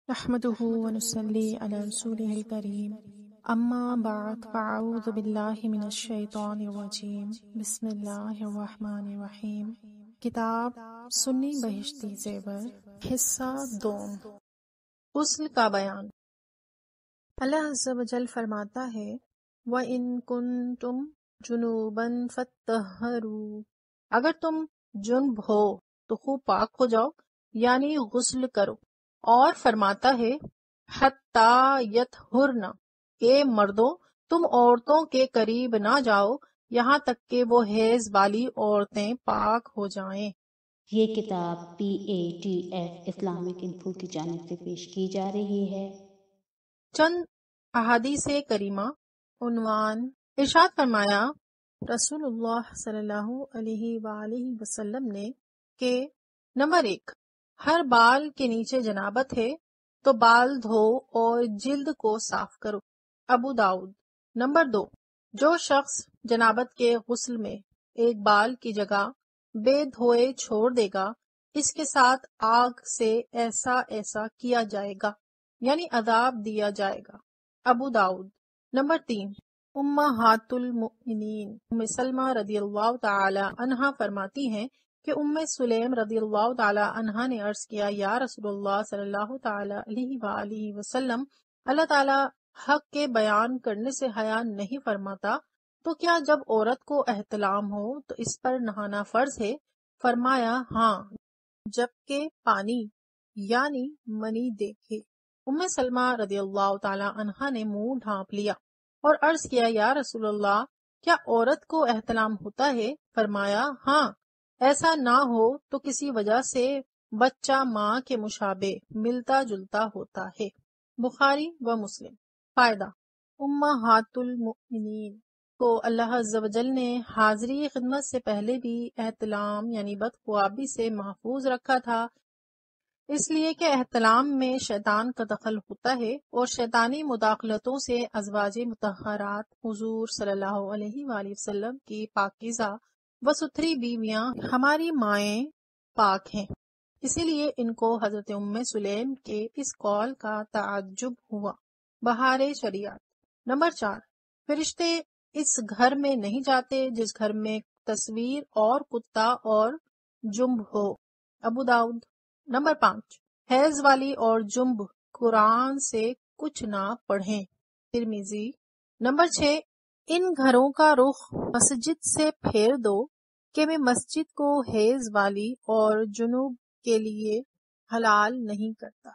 نحمده ونصلي على رسوله الكريم اما بعد فاعوذ باللہ من الشیطان الرجیم بسم اللہ الرحمن الرحیم۔ کتاب سنی بہشتی زیور، حصہ دوم، غسل کا بیان۔ اللہ عز و جل فرماتا ہے وَإِن كُنتُمْ جُنُوبًا فَاتَّطَہَّرُوا، اگر تم جنب ہو تو خوب پاک ہو جاؤ، یعنی غسل کرو۔ اور فرماتا ہے حَتَّى يَطْهُرْنَ، کہ مردوں تم عورتوں کے قریب نہ جاؤ یہاں تک کہ وہ حیض والی عورتیں پاک ہو جائیں۔ یہ کتاب PATF اسلامک انفو کی جانب سے پیش کی جا رہی ہے۔ چند احادیث کریمہ۔ عنوان، ارشاد فرمایا رسول اللہ صلی اللہ علیہ وآلہ وسلم نے کہ نمبر 1، ہر بال کے نیچے جنابت ہے تو بال دھو اور جلد کو صاف کرو، ابو داؤد۔ نمبر 2، جو شخص جنابت کے غسل میں ایک بال کی جگہ بے دھوئے چھوڑ دے گا اس کے ساتھ آگ سے ایسا کیا جائے گا، یعنی عذاب دیا جائے گا، ابو داؤد۔ نمبر 3، امہات المؤمنین ام سلمہ رضی اللہ تعالی عنہا فرماتی ہیں کہ ام سلیم رضی اللہ تعالی عنہا نے عرض کیا یا رسول اللہ صلی اللہ تعالی علیہ وآلہ وسلم، اللہ تعالی حق کے بیان کرنے سے حیا نہیں فرماتا، تو کیا جب عورت کو احتلام ہو تو اس پر نہانا فرض ہے؟ فرمایا ہاں، جبکہ پانی یعنی منی دیکھے۔ ام سلمہ رضی اللہ تعالی عنہا نے منہ ڈھانپ لیا اور عرض کیا یا رسول اللہ، کیا عورت کو احتلام ہوتا ہے؟ فرمایا ہاں، ایسا نہ ہو تو کسی وجہ سے بچہ ماں کے مشابہ ملتا جلتا ہوتا ہے، بخاری و مسلم۔ فائدہ، امہات المؤمنین کو اللہ عز و جل نے حاضری خدمت سے پہلے بھی احتلام یعنی بدخوابی سے محفوظ رکھا تھا، اس لیے کہ احتلام میں شیطان کا دخل ہوتا ہے اور شیطانی مداخلتوں سے ازواج مطہرات حضور صلی اللہ علیہ وآلہ وسلم کی پاکیزہ و ستھری بیویاں ہماری مائیں پاک ہیں، اسی لیے ان کو حضرت ام سلیم کے اس قول کا تعجب ہوا۔ بہار شریعت۔ نمبر 4، فرشتے اس گھر میں نہیں جاتے جس گھر میں تصویر اور کتا اور جنب ہو، ابو داؤد۔ نمبر 5، حیض والی اور جنب قرآن سے کچھ نہ پڑھیں، ترمذی۔ نمبر 6، ان گھروں کا رخ مسجد سے پھیر دو کہ میں مسجد کو حیض والی اور جنوب کے لیے حلال نہیں کرتا،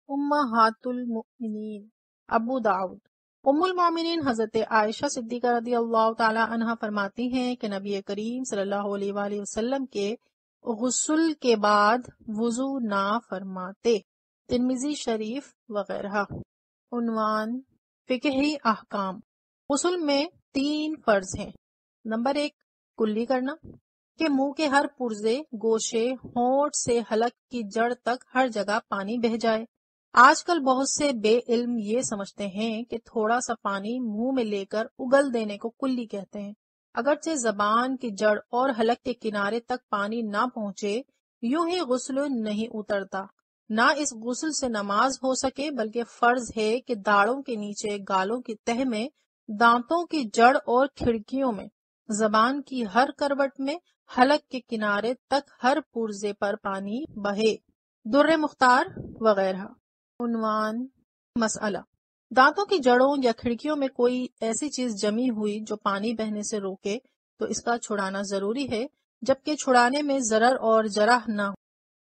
امہات المؤمنین، ابو داؤد۔ ام المؤمنین حضرت عائشہ صدیقہ رضی اللہ تعالی عنہا فرماتی ہیں کہ نبی کریم صلی اللہ علیہ وآلہ وسلم کے غسل کے بعد وضو نہ فرماتے، ترمذی شریف وغیرہ۔ عنوان، فقہی احکام۔ غسل میں 3 فرض ہیں۔ نمبر 1، کلی کرنا، کہ منہ کے ہر پرزے، گوشے، ہونٹ سے حلق کی جڑ تک ہر جگہ پانی بہہ جائے۔ آج کل بہت سے بے علم یہ سمجھتے ہیں کہ تھوڑا سا پانی منہ میں لے کر اگل دینے کو کلی کہتے ہیں، اگرچہ زبان کی جڑ اور حلق کے کنارے تک پانی نہ پہنچے یوں ہی غسل نہیں اترتا، نہ اس غسل سے نماز ہو سکے، بلکہ فرض ہے کہ داڑھوں کے نیچے، گالوں کی تہ میں، دانتوں کی جڑ اور کھڑکیوں میں، زبان کی ہر کروٹ میں، حلق کے کنارے تک ہر پرزے پر پانی بہے، در مختار وغیرہ۔ عنوان، مسئلہ، دانتوں کی جڑوں یا کھڑکیوں میں کوئی ایسی چیز جمی ہوئی جو پانی بہنے سے روکے تو اس کا چھڑانا ضروری ہے، جبکہ چھڑانے میں ضرر اور جرح نہ ہو،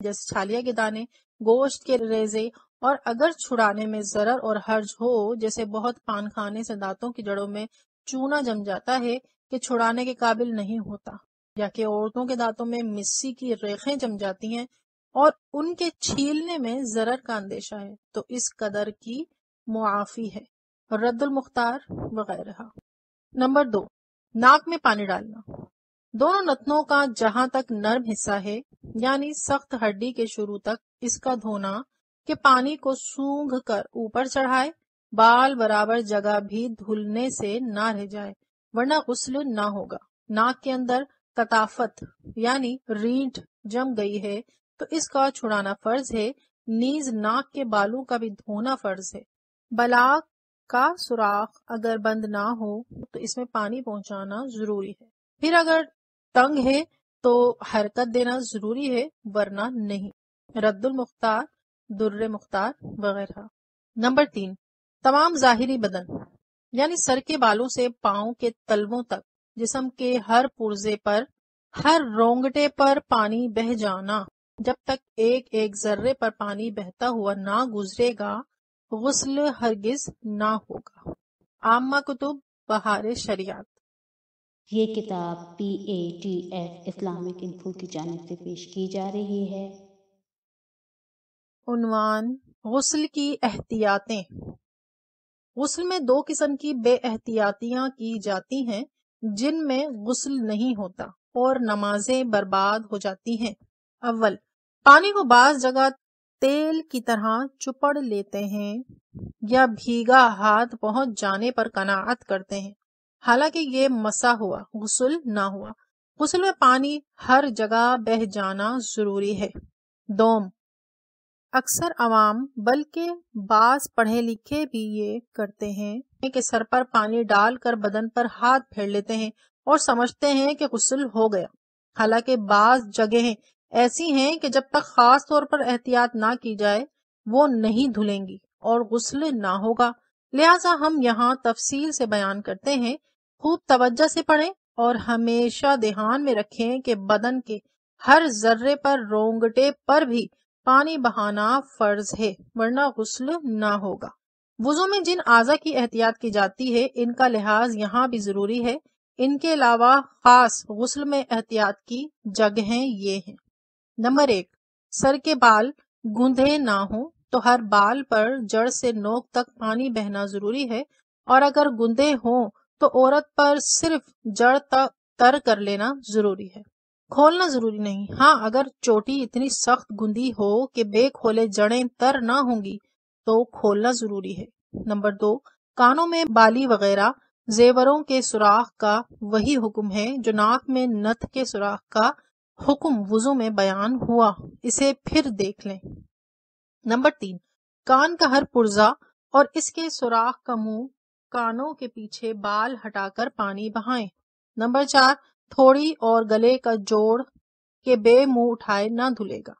جیسے چھالیا کے دانے، گوشت کے ریزے، اور اگر چھڑانے میں ضرر اور حرج ہو، جیسے بہت پان کھانے سے دانتوں کی جڑوں میں چونا جم جاتا ہے کہ چھڑانے کے قابل نہیں ہوتا، یا کہ عورتوں کے دانتوں میں مسی کی ریخیں جم جاتی ہیں اور ان کے چھیلنے میں ضرر کا اندیشہ ہے، تو اس قدر کی معافی ہے، رد المختار وغیرہ۔ نمبر 2، ناک میں پانی ڈالنا۔ دونوں نتنوں کا جہاں تک نرم حصہ ہے یعنی سخت ہڈی کے شروع تک اس کا دھونا کہ پانی کو سونگھ کر اوپر چڑھائے، بال برابر جگہ بھی دھلنے سے نہ رہ جائے ورنہ غسل نہ ہوگا۔ ناک کے اندر کثافت یعنی رینٹ جم گئی ہے تو اس کا چھڑانا فرض ہے، نیز ناک کے بالوں کا بھی دھونا فرض ہے۔ بلاغ کا سوراخ اگر بند نہ ہو تو اس میں پانی پہنچانا ضروری ہے، پھر اگر تنگ ہے تو حرکت دینا ضروری ہے ورنہ نہیں۔ رد المختار، در مختار وغیرہ۔ نمبر 3، تمام ظاہری بدن یعنی سر کے بالوں سے پاؤں کے تلووں تک جسم کے ہر پرزے پر، ہر رونگٹے پر پانی بہہ جانا جب تک ایک ایک ذرے پر پانی بہتا ہوا نہ گزرے گا، غسل ہرگز نہ ہوگا۔ عامہ کتب بہار شریعت۔ یہ کتاب PATF اسلامک انفو کی جانب سے پیش کی جا رہی ہے۔ عنوان: غسل کی احتیاطیں۔ غسل میں 2 قسم کی بے احتیاطیاں کی جاتی ہیں جن میں غسل نہیں ہوتا اور نمازیں برباد ہو جاتی ہیں۔ اول، پانی کو بعض جگہ تیل کی طرح چپڑ لیتے ہیں یا بھیگا ہاتھ پہنچ جانے پر قناعت کرتے ہیں، حالانکہ یہ مسح ہوا، غسل نہ ہوا۔ غسل میں پانی ہر جگہ بہہ جانا ضروری ہے۔ دوم، اکثر عوام بلکہ بعض پڑھے لکھے بھی یہ کرتے ہیں کہ سر پر پانی ڈال کر بدن پر ہاتھ پھیر لیتے ہیں اور سمجھتے ہیں کہ غسل ہو گیا، حالانکہ بعض جگہیں ایسی ہیں کہ جب تک خاص طور پر احتیاط نہ کی جائے وہ نہیں دھلیں گی اور غسل نہ ہوگا، لہٰذا ہم یہاں تفصیل سے بیان کرتے ہیں۔ خوب توجہ سے پڑھیں اور ہمیشہ دھیان میں رکھیں کہ بدن کے ہر ذرے پر رونگٹے پر بھی پانی بہانا فرض ہے ورنہ غسل نہ ہوگا۔ وضو میں جن اعضاء کی احتیاط کی جاتی ہے ان کا لحاظ یہاں بھی ضروری ہے۔ ان کے علاوہ خاص غسل میں احتیاط کی جگہیں یہ ہیں۔ نمبر 1، سر کے بال گوندھے نہ ہوں تو ہر بال پر جڑ سے نوک تک پانی بہنا ضروری ہے، اور اگر گوندھے ہوں تو عورت پر صرف جڑ تک تر کر لینا ضروری ہے، کھولنا ضروری نہیں۔ ہاں، اگر چوٹی اتنی سخت گندی ہو کہ بے کھولے جڑیں تر نہ ہوں گی تو کھولنا ضروری ہے۔ نمبر 2، کانوں میں بالی وغیرہ زیوروں کے سوراخ کا وہی حکم ہے جو ناک میں نتھ کے سوراخ کا حکم وضو میں بیان ہوا، اسے پھر دیکھ لیں۔ نمبر 3، کان کا ہر پرزہ اور اس کے سوراخ کا منہ کانوں کے پیچھے بال ہٹا کر پانی بہائیں۔ نمبر 4، تھوڑی اور گلے کا جوڑ کے بے منہ اٹھائے نہ دھلے گا۔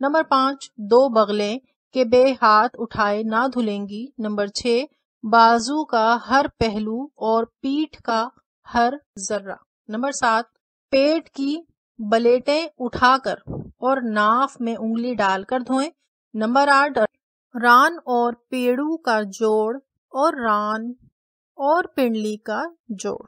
نمبر 5، 2 بغلیں کے بے ہاتھ اٹھائے نہ دھلیں گی۔ نمبر 6، بازو کا ہر پہلو اور پیٹھ کا ہر ذرہ۔ نمبر 7، پیٹ کی بلیٹیں اٹھا کر اور ناف میں انگلی ڈال کر دھوئیں۔ نمبر 8، ران اور پیڑو کا جوڑ اور ران اور پنڈلی کا جوڑ۔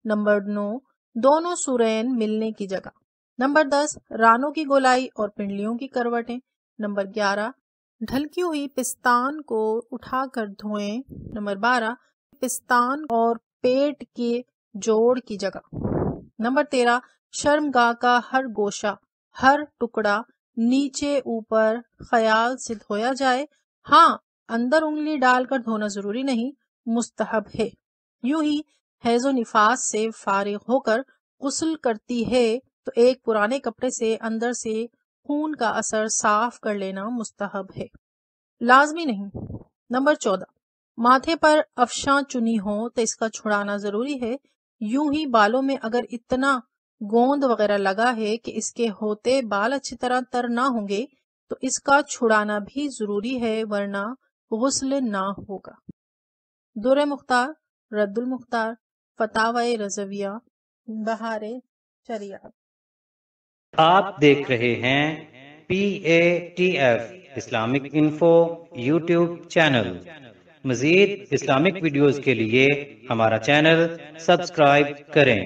نمبر 9، دونوں سرین ملنے کی جگہ۔ نمبر 10، رانوں کی گولائی اور پنڈلیوں کی کروٹیں۔ نمبر 11، ڈھلکی ہوئی پستان کو اٹھا کر دھوئیں۔ نمبر 12، پستان اور پیٹ کے جوڑ کی جگہ۔ نمبر 13، شرمگاہ کا ہر گوشہ، ہر ٹکڑا نیچے اوپر خیال سے دھویا جائے۔ ہاں، اندر انگلی ڈال کر دھونا ضروری نہیں، مستحب ہے۔ یوں ہی حیض و نفاس سے فارغ ہو کر غسل کرتی ہے تو ایک پرانے کپڑے سے اندر سے خون کا اثر صاف کر لینا مستحب ہے، لازمی نہیں۔ نمبر 14، ماتھے پر افشاں چنی ہو تو اس کا چھڑانا ضروری ہے۔ یوں ہی بالوں میں اگر اتنا گوند وغیرہ لگا ہے کہ اس کے ہوتے بال اچھی طرح تر نہ ہوں گے تو اس کا چھڑانا بھی ضروری ہے ورنہ غسل نہ ہوگا۔ در مختار، رد المختار، فتاوی رضویہ، بہار شریعت۔ آپ دیکھ رہے ہیں PATF Islamic info YouTube channel. مزید اسلامک ویڈیوز کے لیے ہمارا چینل سبسکرائب کریں۔